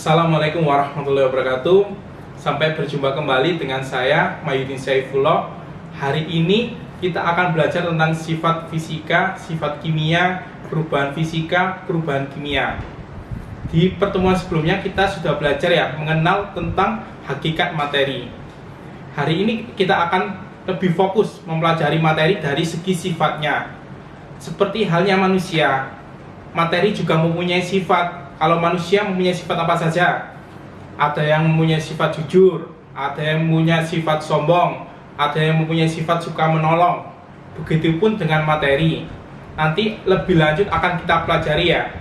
Assalamualaikum warahmatullahi wabarakatuh. Sampai berjumpa kembali dengan saya Mahyudin Saifullah. Hari ini kita akan belajar tentang sifat fisika, sifat kimia, perubahan fisika, perubahan kimia. Di pertemuan sebelumnya kita sudah belajar ya mengenal tentang hakikat materi. Hari ini kita akan lebih fokus mempelajari materi dari segi sifatnya. Seperti halnya manusia, materi juga mempunyai sifat. Kalau manusia mempunyai sifat apa saja? Ada yang mempunyai sifat jujur, ada yang mempunyai sifat sombong, ada yang mempunyai sifat suka menolong. Begitupun dengan materi. Nanti lebih lanjut akan kita pelajari ya.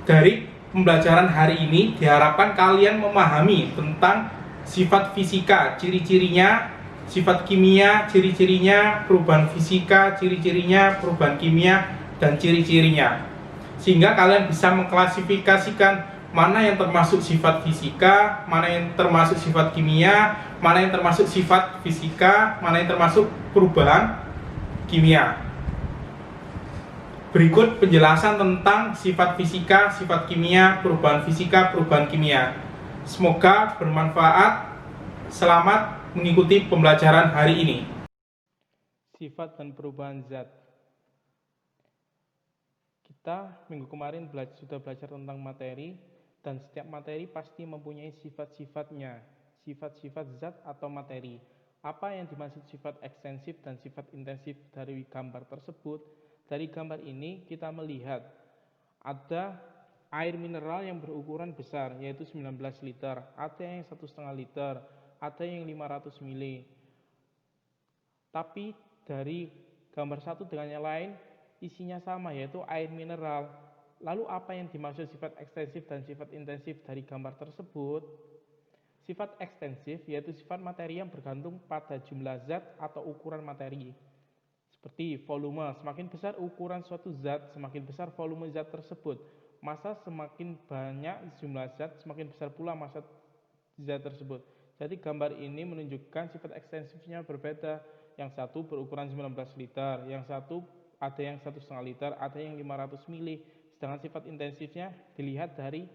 Dari pembelajaran hari ini diharapkan kalian memahami tentang sifat fisika, ciri-cirinya, sifat kimia, ciri-cirinya, perubahan fisika, ciri-cirinya, perubahan kimia, dan ciri-cirinya. Sehingga kalian bisa mengklasifikasikan mana yang termasuk sifat fisika, mana yang termasuk sifat kimia, mana yang termasuk sifat fisika, mana yang termasuk perubahan kimia. Berikut penjelasan tentang sifat fisika, sifat kimia, perubahan fisika, perubahan kimia. Semoga bermanfaat. Selamat mengikuti pembelajaran hari ini. Sifat dan perubahan zat. Kita minggu kemarin sudah belajar tentang materi, dan setiap materi pasti mempunyai sifat-sifatnya, sifat-sifat zat atau materi. Apa yang dimaksud sifat ekstensif dan sifat intensif dari gambar tersebut? Dari gambar ini kita melihat ada air mineral yang berukuran besar, yaitu 19 liter, ada yang 1,5 liter, ada yang 500 ml. Tapi dari gambar satu dengan yang lain, isinya sama, yaitu air mineral. Lalu apa yang dimaksud sifat ekstensif dan sifat intensif dari gambar tersebut? Sifat ekstensif yaitu sifat materi yang bergantung pada jumlah zat atau ukuran materi. Seperti volume, semakin besar ukuran suatu zat, semakin besar volume zat tersebut. Massa semakin banyak jumlah zat, semakin besar pula massa zat tersebut. Jadi gambar ini menunjukkan sifat ekstensifnya berbeda. Yang satu berukuran 19 liter, yang satu ada yang 1,5 liter, ada yang 500 ml. Sedangkan sifat intensifnya dilihat dari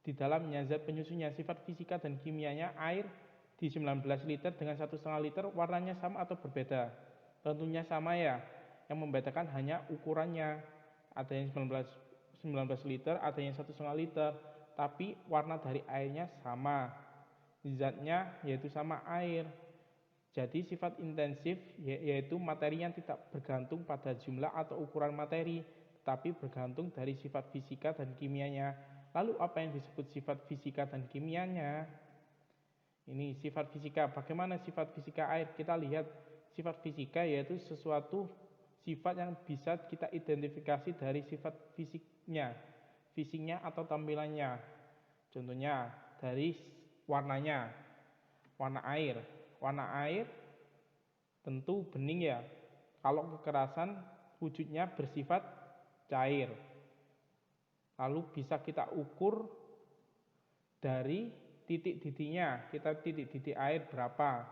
di dalamnya zat penyusunnya. Sifat fisika dan kimianya air di 19 liter dengan 1,5 liter warnanya sama atau berbeda? Tentunya sama ya. Yang membedakan hanya ukurannya. Ada yang 19 liter, ada yang 1,5 liter. Tapi warna dari airnya sama. Zatnya yaitu sama air. Jadi sifat intensif yaitu materi yang tidak bergantung pada jumlah atau ukuran materi, tetapi bergantung dari sifat fisika dan kimianya. Lalu apa yang disebut sifat fisika dan kimianya? Ini sifat fisika. Bagaimana sifat fisika air? Kita lihat sifat fisika yaitu sesuatu sifat yang bisa kita identifikasi dari sifat fisiknya atau tampilannya. Contohnya dari warnanya, warna air. Warna air tentu bening ya. Kalau kekerasan wujudnya bersifat cair. Lalu bisa kita ukur dari titik-titiknya. Kita titik-titik air berapa,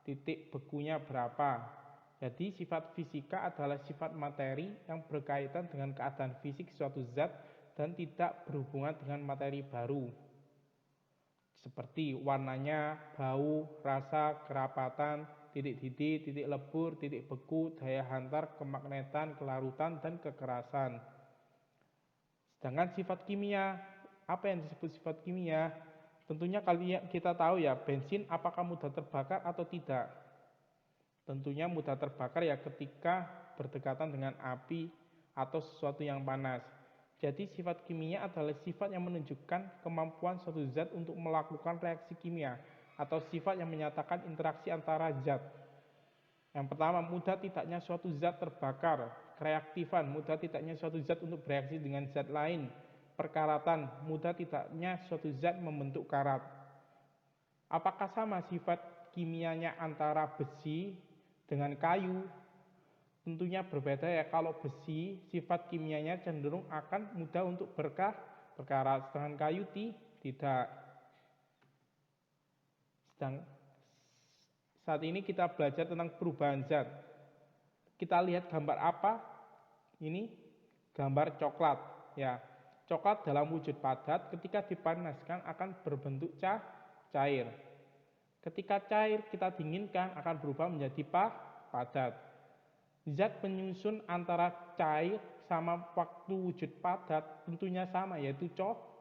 titik bekunya berapa. Jadi sifat fisika adalah sifat materi yang berkaitan dengan keadaan fisik suatu zat dan tidak berhubungan dengan materi baru. Seperti warnanya, bau, rasa, kerapatan, titik-titik, titik lebur, titik beku, daya hantar, kemagnetan, kelarutan, dan kekerasan. Sedangkan sifat kimia, apa yang disebut sifat kimia? Tentunya kita tahu ya, bensin apakah mudah terbakar atau tidak? Tentunya mudah terbakar ya ketika berdekatan dengan api atau sesuatu yang panas. Jadi sifat kimia adalah sifat yang menunjukkan kemampuan suatu zat untuk melakukan reaksi kimia atau sifat yang menyatakan interaksi antara zat. Yang pertama, mudah tidaknya suatu zat terbakar. Reaktifan, mudah tidaknya suatu zat untuk bereaksi dengan zat lain. Perkaratan, mudah tidaknya suatu zat membentuk karat. Apakah sama sifat kimianya antara besi dengan kayu? Tentunya berbeda ya. Kalau besi sifat kimianya cenderung akan mudah untuk berkarat, sedangkan kayu tidak. Saat ini kita belajar tentang perubahan zat. Kita lihat gambar apa? Ini gambar coklat ya. Coklat dalam wujud padat ketika dipanaskan akan berbentuk cair. Ketika cair kita dinginkan akan berubah menjadi padat. Zat penyusun antara cair sama waktu wujud padat tentunya sama, yaitu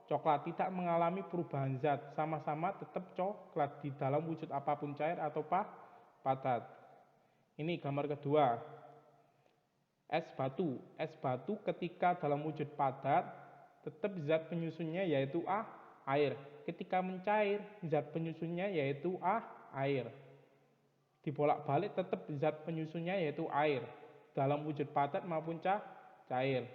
coklat. Tidak mengalami perubahan zat, sama-sama tetap coklat di dalam wujud apapun, cair atau padat. Ini gambar kedua. Es batu. Es batu ketika dalam wujud padat tetap zat penyusunnya yaitu air. Ketika mencair zat penyusunnya yaitu air. Dibolak-balik tetap zat penyusunnya yaitu air dalam wujud padat maupun cair.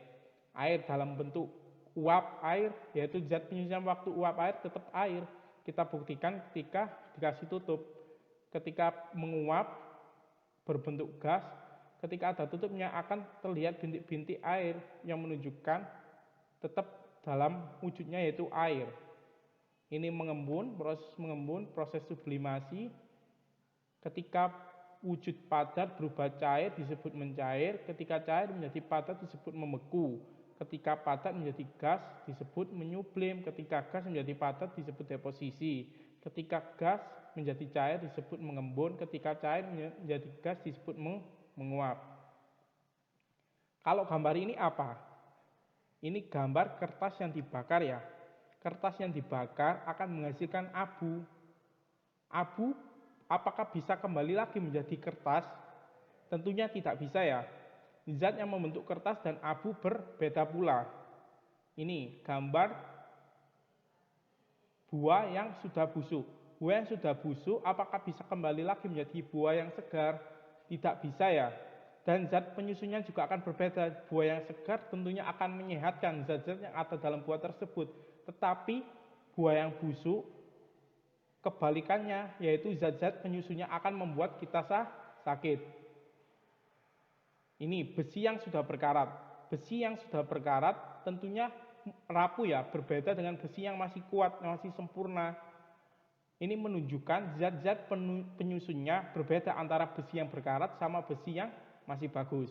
Air dalam bentuk uap air yaitu zat penyusunnya waktu uap air tetap air. Kita buktikan ketika dikasih tutup. Ketika menguap berbentuk gas, ketika ada tutupnya akan terlihat bintik-bintik air yang menunjukkan tetap dalam wujudnya yaitu air. Ini proses mengembun, proses sublimasi. Ketika wujud padat berubah cair disebut mencair, ketika cair menjadi padat disebut membeku, ketika padat menjadi gas disebut menyublim, ketika gas menjadi padat disebut deposisi, ketika gas menjadi cair disebut mengembun, ketika cair menjadi gas disebut menguap. Kalau gambar ini apa? Ini gambar kertas yang dibakar ya. Kertas yang dibakar akan menghasilkan abu. Abu apakah bisa kembali lagi menjadi kertas? Tentunya tidak bisa ya. Zat yang membentuk kertas dan abu berbeda pula. Ini gambar buah yang sudah busuk. Buah yang sudah busuk apakah bisa kembali lagi menjadi buah yang segar? Tidak bisa ya. Dan zat penyusunnya juga akan berbeda. Buah yang segar tentunya akan menyehatkan zat-zat yang ada dalam buah tersebut. Tetapi buah yang busuk kebalikannya, yaitu zat-zat penyusunnya akan membuat kita sakit. Ini besi yang sudah berkarat. Besi yang sudah berkarat tentunya rapuh ya, berbeda dengan besi yang masih kuat, masih sempurna. Ini menunjukkan zat-zat penyusunnya berbeda antara besi yang berkarat sama besi yang masih bagus.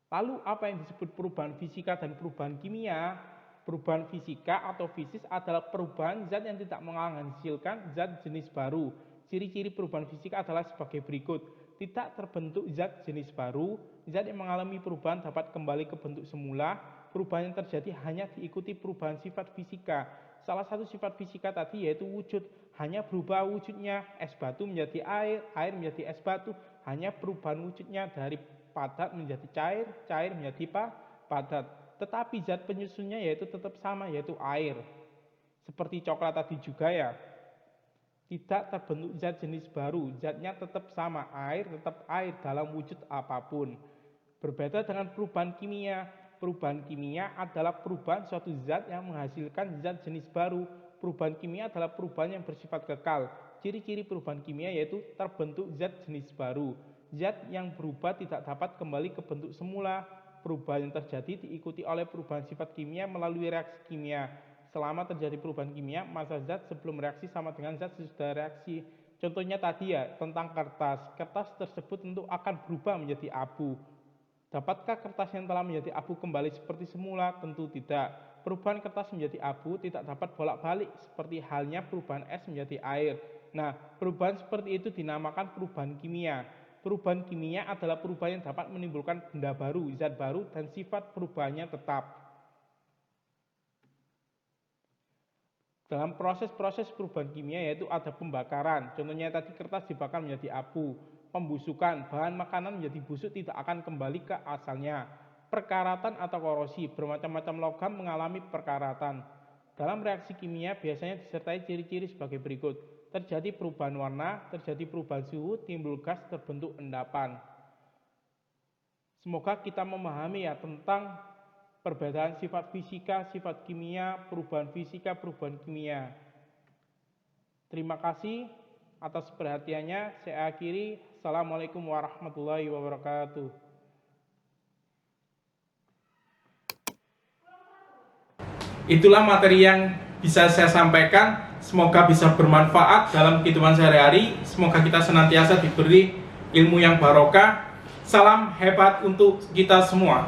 Lalu apa yang disebut perubahan fisika dan perubahan kimia? Perubahan fisika atau fisis adalah perubahan zat yang tidak menghasilkan zat jenis baru. Ciri-ciri perubahan fisika adalah sebagai berikut. Tidak terbentuk zat jenis baru, zat yang mengalami perubahan dapat kembali ke bentuk semula, perubahan yang terjadi hanya diikuti perubahan sifat fisika. Salah satu sifat fisika tadi yaitu wujud, hanya berubah wujudnya, es batu menjadi air, air menjadi es batu, hanya perubahan wujudnya dari padat menjadi cair, cair menjadi padat. Tetapi zat penyusunnya yaitu tetap sama, yaitu air. Seperti coklat tadi juga ya. Tidak terbentuk zat jenis baru, zatnya tetap sama, air tetap air dalam wujud apapun. Berbeda dengan perubahan kimia. Perubahan kimia adalah perubahan suatu zat yang menghasilkan zat jenis baru. Perubahan kimia adalah perubahan yang bersifat kekal. Ciri-ciri perubahan kimia yaitu terbentuk zat jenis baru. Zat yang berubah tidak dapat kembali ke bentuk semula. Perubahan yang terjadi diikuti oleh perubahan sifat kimia melalui reaksi kimia. Selama terjadi perubahan kimia, massa zat sebelum reaksi sama dengan zat sesudah reaksi. Contohnya tadi ya, tentang kertas. Kertas tersebut tentu akan berubah menjadi abu. Dapatkah kertas yang telah menjadi abu kembali seperti semula? Tentu tidak. Perubahan kertas menjadi abu tidak dapat bolak-balik, seperti halnya perubahan es menjadi air. Nah, perubahan seperti itu dinamakan perubahan kimia. Perubahan kimia adalah perubahan yang dapat menimbulkan benda baru, zat baru, dan sifat perubahannya tetap. Dalam proses-proses perubahan kimia yaitu ada pembakaran, contohnya tadi kertas dibakar menjadi abu. Pembusukan, bahan makanan menjadi busuk tidak akan kembali ke asalnya. Perkaratan atau korosi, bermacam-macam logam mengalami perkaratan. Dalam reaksi kimia biasanya disertai ciri-ciri sebagai berikut. Terjadi perubahan warna, terjadi perubahan suhu, timbul gas, terbentuk endapan. Semoga kita memahami ya tentang perbedaan sifat fisika, sifat kimia, perubahan fisika, perubahan kimia. Terima kasih atas perhatiannya. Saya akhiri. Assalamualaikum warahmatullahi wabarakatuh. Itulah materi yang bisa saya sampaikan. Semoga bisa bermanfaat dalam kehidupan sehari-hari. Semoga kita senantiasa diberi ilmu yang barokah. Salam hebat untuk kita semua.